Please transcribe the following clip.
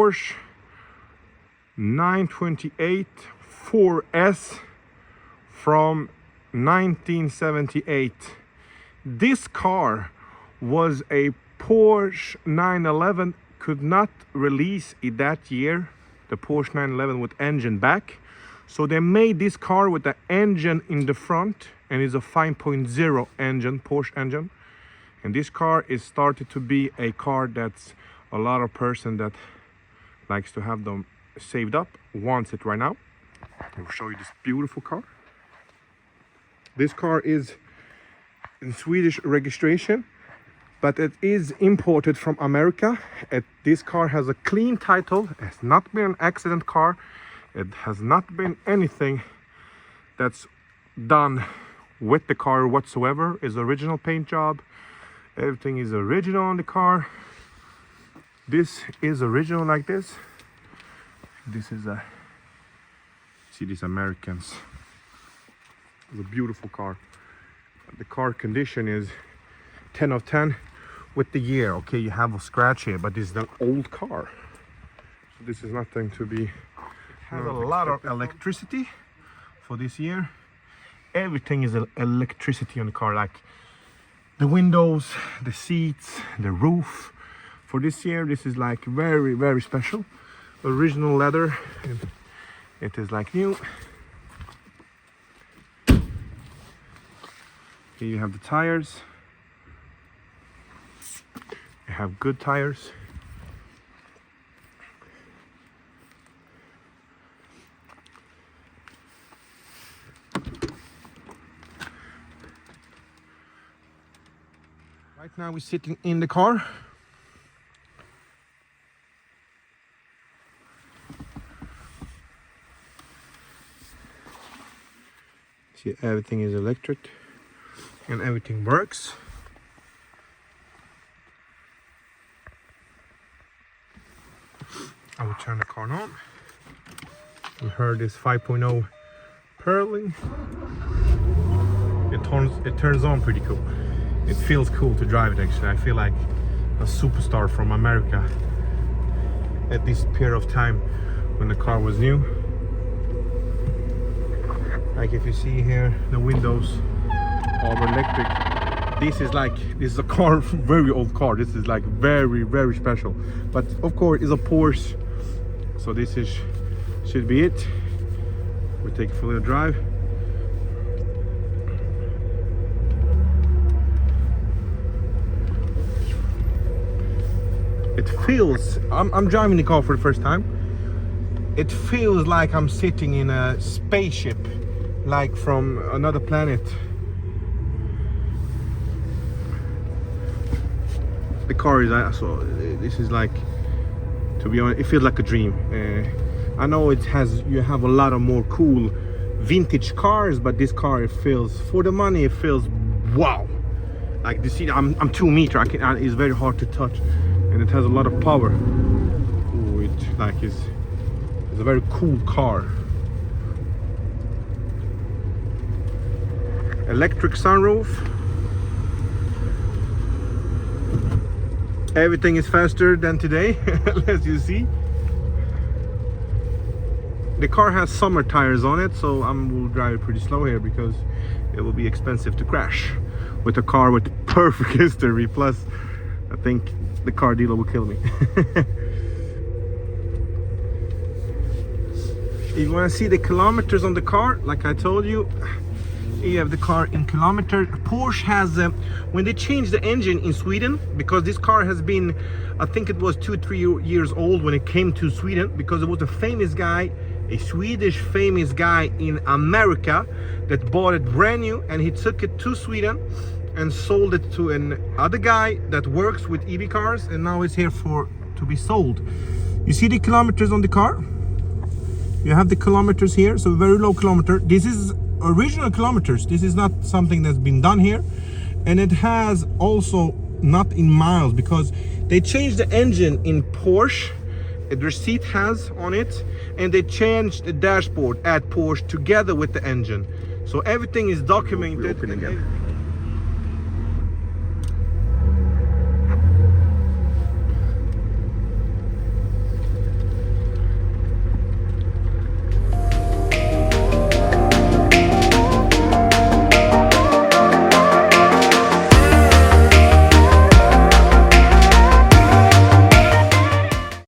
Porsche 928 4S from 1978. This car was a Porsche 911, could not release it that year, the Porsche 911 with engine back. So they made this car with the engine in the front, and it's a 5.0 engine, Porsche engine. And this car is started to be a car that's a lot of person that likes to have them saved up wants it right now. I'll show you this beautiful car. This car is in Swedish registration, but it is imported from America. This car has a clean title. It's not been an accident car. It has not been anything that's done with the car whatsoever. It's original paint job. Everything is original on the car. This is original like this. This is a, see these Americans. It's a beautiful car. The car condition is 10 of 10 with the year. Okay, you have a scratch here, but this is an old car. So this is nothing to be, has a lot of electricity for this year. Everything is electricity on the car, like the windows, the seats, the roof. For this year, this is like very, very special. Original leather, and it is like new. Here you have the tires. You have good tires. Right now we're sitting in the car. See, everything is electric and everything works. I will turn the car on. We heard this 5.0 purling. It turns on pretty cool. It feels cool to drive it actually. I feel like a superstar from America at this period of time when the car was new. Like if you see here, the windows are electric. This is a car, very old car. This is like very, very special. But of course, it's a Porsche. So this should be it. We take a full drive. It feels, I'm driving the car for the first time. It feels like I'm sitting in a spaceship, like from another planet. The car is, so this is like, to be honest, it feels like a dream. I know you have a lot of more cool vintage cars, but this car, it feels, for the money, it feels wow. Like the seat, I'm 2 meters. It's very hard to touch, and it has a lot of power. Ooh, it's a very cool car. Electric sunroof. Everything is faster than today, as you see. The car has summer tires on it, so we'll drive it pretty slow here because it will be expensive to crash with a car with perfect history. Plus, I think the car dealer will kill me. If you want to see the kilometers on the car, like I told you, you have the car in kilometers. Porsche has, when they changed the engine in Sweden, because this car has been, I think it was 2-3 years old when it came to Sweden, because it was a famous guy, a Swedish famous guy in America that bought it brand new, and he took it to Sweden and sold it to another guy that works with EV cars, and now it's here to be sold. You see the kilometers on the car? You have the kilometers here, so very low kilometer. This is original kilometers. This is not something that's been done here, and it has also not in miles because they changed the engine in Porsche. The seat has on it, and they changed the dashboard at Porsche together with the engine. So everything is documented.